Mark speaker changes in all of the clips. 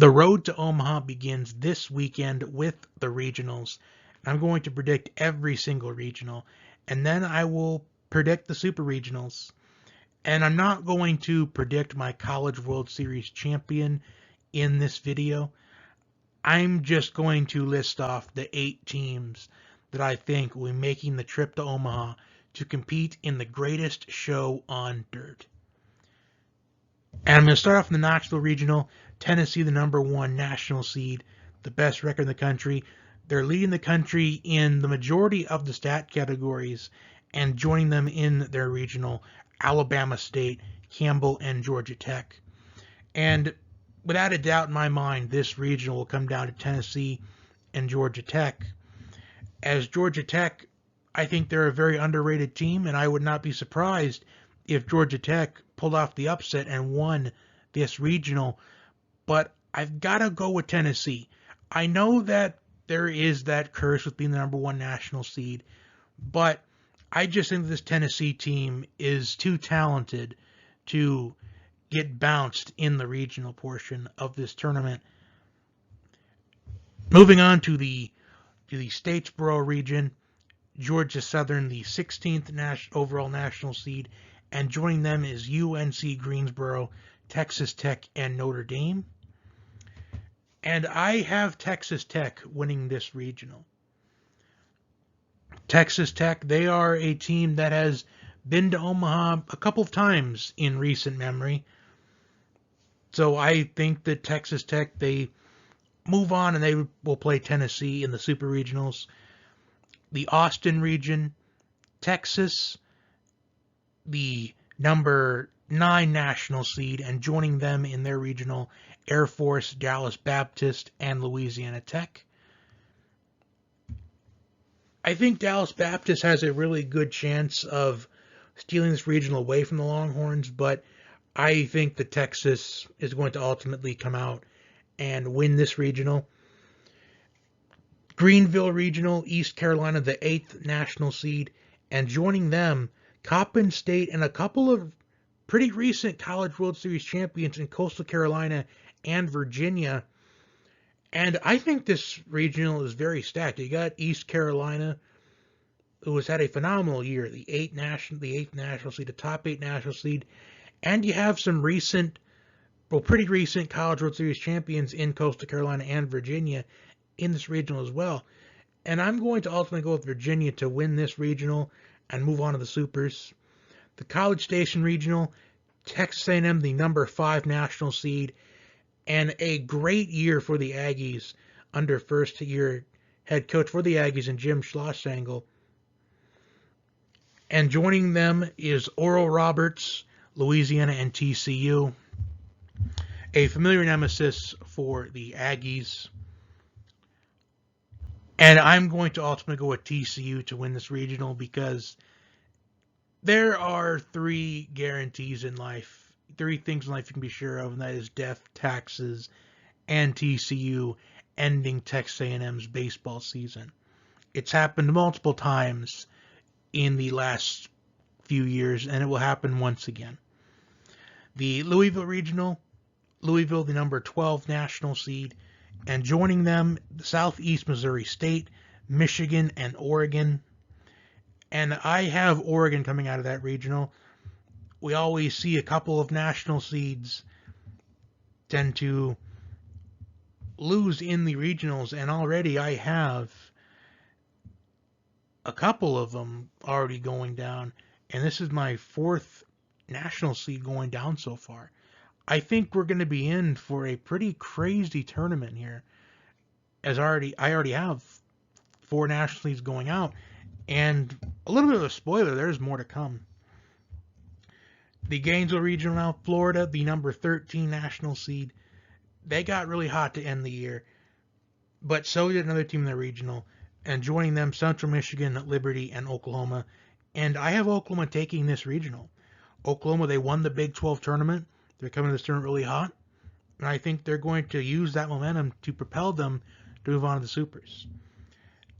Speaker 1: The road to Omaha begins this weekend with the regionals. I'm going to predict every single regional, and then I will predict the super regionals. And I'm not going to predict my College World Series champion in this video. I'm just going to list off the 8 teams that I think will be making the trip to Omaha to compete in the greatest show on dirt. And I'm going to start off in the Knoxville Regional. Tennessee, the #1 national seed, the best record in the country. They're leading the country in the majority of the stat categories, and joining them in their regional, Alabama State, Campbell, and Georgia Tech. And without a doubt in my mind, this regional will come down to Tennessee and Georgia Tech. As Georgia Tech, I think they're a very underrated team, and I would not be surprised if Georgia Tech pulled off the upset and won this regional. But I've got to go with Tennessee. I know that there is that curse with being the #1 national seed, but I just think this Tennessee team is too talented to get bounced in the regional portion of this tournament. Moving on to the Statesboro region, Georgia Southern, the 16th overall national seed, and joining them is UNC Greensboro, Texas Tech, and Notre Dame. And I have Texas Tech winning this regional. Texas Tech, they are a team that has been to Omaha a couple of times in recent memory. So I think that Texas Tech, they move on and they will play Tennessee in the Super Regionals. The Austin region, Texas, the #9 national seed, and joining them in their regional, Air Force, Dallas Baptist, and Louisiana Tech. I think Dallas Baptist has a really good chance of stealing this regional away from the Longhorns, but I think that Texas is going to ultimately come out and win this regional. Greenville Regional, East Carolina, the 8th national seed, and joining them, Coppin State and a couple of pretty recent College World Series champions in Coastal Carolina and Virginia. And I think this regional is very stacked. You got East Carolina, who has had a phenomenal year, the 8th national seed, the top 8 national seed, and you have some pretty recent College World Series champions in Coastal Carolina and Virginia in this regional as well. And I'm going to ultimately go with Virginia to win this regional and move on to the Supers. The College Station Regional, Texas A&M, the #5 national seed, and a great year for the Aggies under first-year head coach for the Aggies and Jim Schlossangle. And joining them is Oral Roberts, Louisiana, and TCU. A familiar nemesis for the Aggies. And I'm going to ultimately go with TCU to win this regional because there are 3 guarantees in life, 3 things in life you can be sure of, and that is death, taxes, and TCU ending Texas A&M's baseball season. It's happened multiple times in the last few years, and it will happen once again. The Louisville Regional, Louisville, the #12 national seed, and joining them, Southeast Missouri State, Michigan, and Oregon. And I have Oregon coming out of that regional. We always see a couple of national seeds tend to lose in the regionals, and already I have a couple of them already going down, and this is my 4th national seed going down so far. I think we're going to be in for a pretty crazy tournament here, as I already have 4 national seeds going out, and a little bit of a spoiler, there's more to come. The Gainesville Regional now, Florida, the #13 national seed. They got really hot to end the year, but so did another team in the regional, and joining them, Central Michigan, Liberty, and Oklahoma. And I have Oklahoma taking this regional. Oklahoma, they won the Big 12 tournament. They're coming to this tournament really hot, and I think they're going to use that momentum to propel them to move on to the Supers.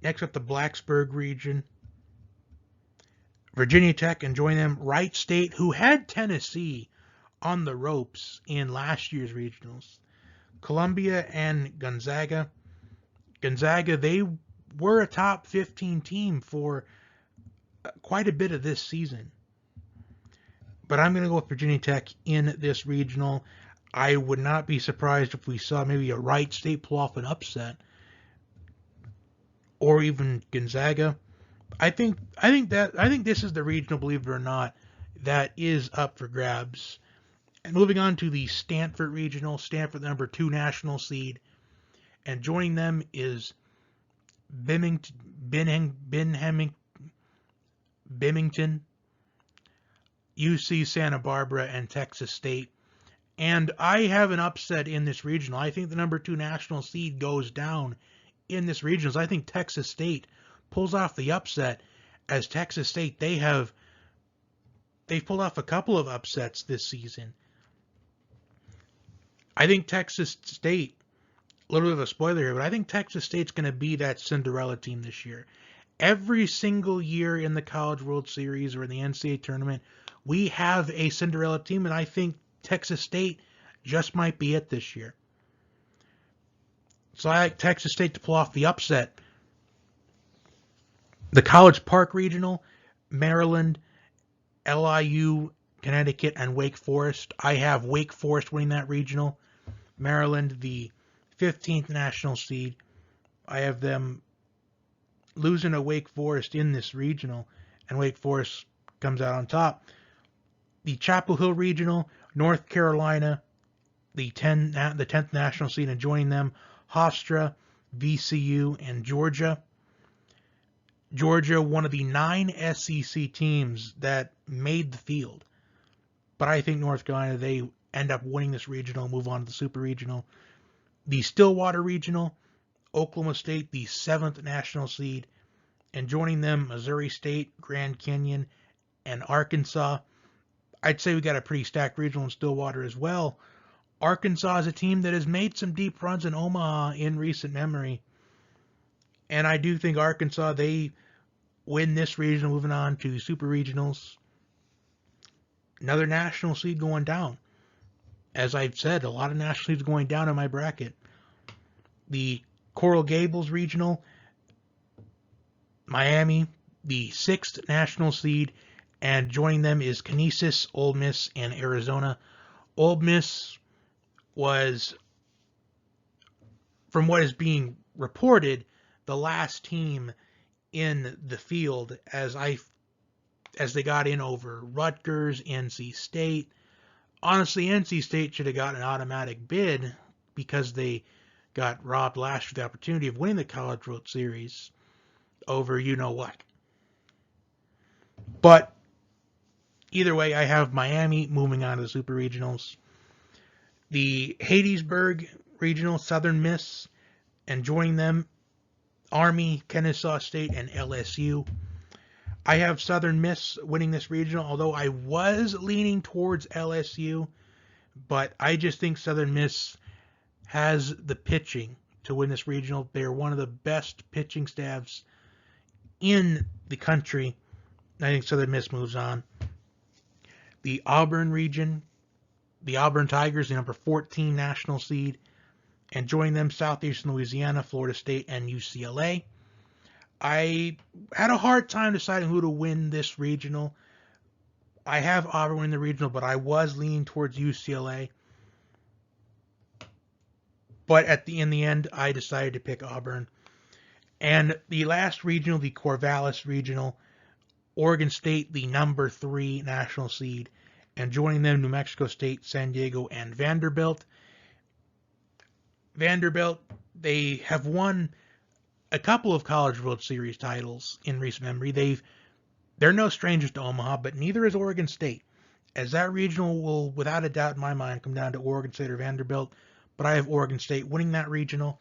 Speaker 1: Next up, the Blacksburg region. Virginia Tech, and join them, Wright State, who had Tennessee on the ropes in last year's regionals. Columbia and Gonzaga. Gonzaga, they were a top 15 team for quite a bit of this season. But I'm going to go with Virginia Tech in this regional. I would not be surprised if we saw maybe a Wright State pull off an upset, or even Gonzaga. I think this is the regional, believe it or not, that is up for grabs. And moving on to the Stanford Regional, Stanford, the number 2 national seed, and joining them is Binghamton, UC Santa Barbara, and Texas State. And I have an upset in this regional. I think the number 2 national seed goes down in this regional. I think Texas State pulls off the upset, as Texas State, they've pulled off a couple of upsets this season. I think Texas State, a little bit of a spoiler here, but I think Texas State's going to be that Cinderella team this year. Every single year in the College World Series or in the NCAA Tournament, we have a Cinderella team, and I think Texas State just might be it this year. So I like Texas State to pull off the upset. The College Park Regional, Maryland, LIU, Connecticut, and Wake Forest. I have Wake Forest winning that regional. Maryland, the 15th national seed. I have them losing to Wake Forest in this regional, and Wake Forest comes out on top. The Chapel Hill Regional, North Carolina, the 10th national seed, and joining them, Hofstra, VCU, and Georgia. Georgia, one of the 9 SEC teams that made the field. But I think North Carolina, they end up winning this regional, move on to the Super Regional. The Stillwater Regional, Oklahoma State, the 7th national seed, and joining them, Missouri State, Grand Canyon, and Arkansas. I'd say we got a pretty stacked regional in Stillwater as well. Arkansas is a team that has made some deep runs in Omaha in recent memory. And I do think Arkansas, they win this regional, moving on to Super Regionals. Another national seed going down. As I've said, a lot of national seeds going down in my bracket. The Coral Gables Regional, Miami, the 6th national seed, and joining them is Canisius, Ole Miss, and Arizona. Ole Miss was, from what is being reported, the last team in the field as they got in over Rutgers, NC State. Honestly, NC State should have got an automatic bid because they got robbed last year of the opportunity of winning the College World Series over you-know-what. But either way, I have Miami moving on to the Super Regionals. The Hattiesburg Regional, Southern Miss, and joining them, Army, Kennesaw State, and LSU. I have Southern Miss winning this regional, although I was leaning towards LSU, but I just think Southern Miss has the pitching to win this regional. They're one of the best pitching staffs in the country. I think Southern Miss moves on. The Auburn region, the Auburn Tigers, the number 14 national seed, and joining them, Southeastern Louisiana, Florida State, and UCLA. I had a hard time deciding who to win this regional. I have Auburn win the regional, but I was leaning towards UCLA. But in the end, I decided to pick Auburn. And the last regional, the Corvallis Regional, Oregon State, the number 3 national seed, and joining them, New Mexico State, San Diego, and Vanderbilt. Vanderbilt, they have won a couple of College World Series titles in recent memory. They're no strangers to Omaha, but neither is Oregon State, as that regional will, without a doubt in my mind, come down to Oregon State or Vanderbilt, but I have Oregon State winning that regional.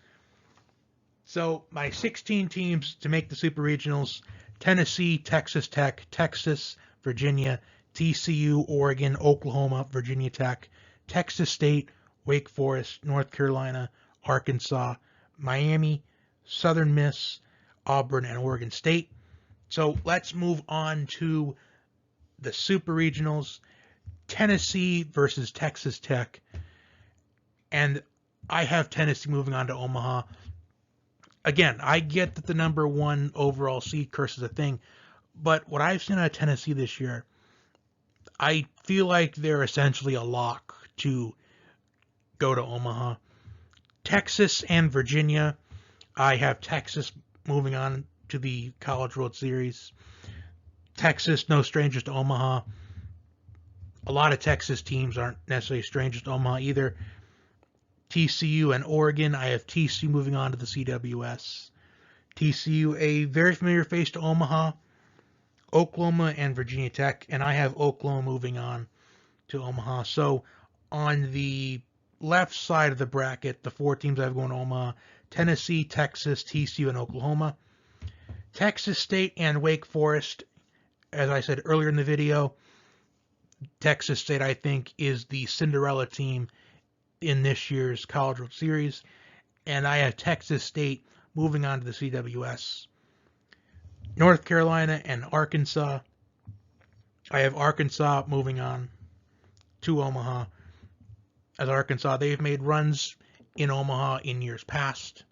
Speaker 1: So my 16 teams to make the Super Regionals: Tennessee, Texas Tech, Texas, Virginia, TCU, Oregon, Oklahoma, Virginia Tech, Texas State, Wake Forest, North Carolina, Arkansas, Miami, Southern Miss, Auburn, and Oregon State. So let's move on to the Super Regionals. Tennessee versus Texas Tech. And I have Tennessee moving on to Omaha. Again, I get that the number 1 overall seed curse is a thing, but what I've seen out of Tennessee this year, I feel like they're essentially a lock to go to Omaha. Texas and Virginia, I have Texas moving on to the College World Series. Texas, no strangers to Omaha. A lot of Texas teams aren't necessarily strangers to Omaha either. TCU and Oregon, I have TCU moving on to the CWS. TCU, a very familiar face to Omaha. Oklahoma and Virginia Tech, and I have Oklahoma moving on to Omaha. So on the left side of the bracket, the 4 teams I have going to Omaha: Tennessee, Texas, TCU, and Oklahoma. Texas State and Wake Forest, as I said earlier in the video, Texas State, I think, is the Cinderella team in this year's College World Series, and I have Texas State moving on to the CWS. North Carolina and Arkansas, I have Arkansas moving on to Omaha. As Arkansas, they've made runs in Omaha in years past.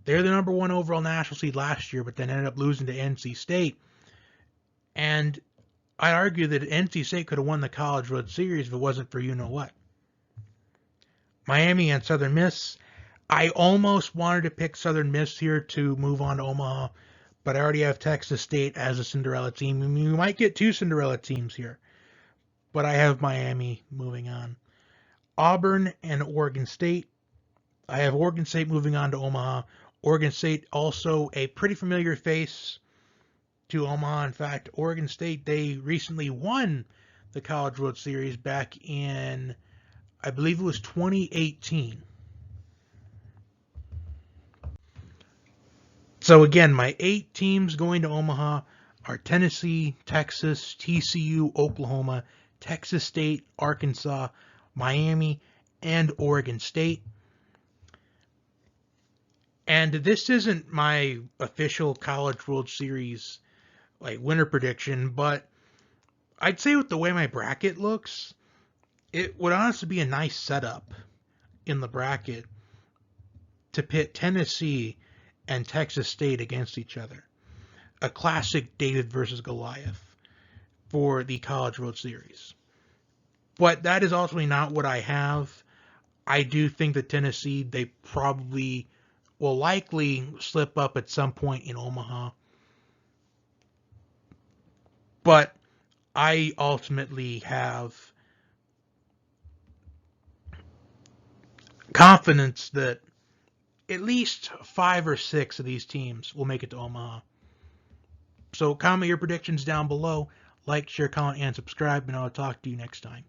Speaker 1: They're the number 1 overall national seed last year, but then ended up losing to NC State. And I argue that NC State could have won the College World Series if it wasn't for you-know-what. Miami and Southern Miss, I almost wanted to pick Southern Miss here to move on to Omaha, but I already have Texas State as a Cinderella team. I mean, we might get 2 Cinderella teams here, but I have Miami moving on. Auburn and Oregon State, I have Oregon State moving on to Omaha. Oregon State also a pretty familiar face to Omaha. In fact, Oregon State, they recently won the College World Series back in, I believe it was 2018. So again, my 8 teams going to Omaha are Tennessee, Texas, TCU, Oklahoma, Texas State, Arkansas, Miami, and Oregon State. And this isn't my official College World Series winner prediction, but I'd say with the way my bracket looks, it would honestly be a nice setup in the bracket to pit Tennessee and Texas State against each other. A classic David versus Goliath for the College World Series. But that is ultimately not what I have. I do think that Tennessee, they probably will likely slip up at some point in Omaha. But I ultimately have confidence that at least 5 or 6 of these teams will make it to Omaha. So comment your predictions down below. Like, share, comment, and subscribe, and I'll talk to you next time.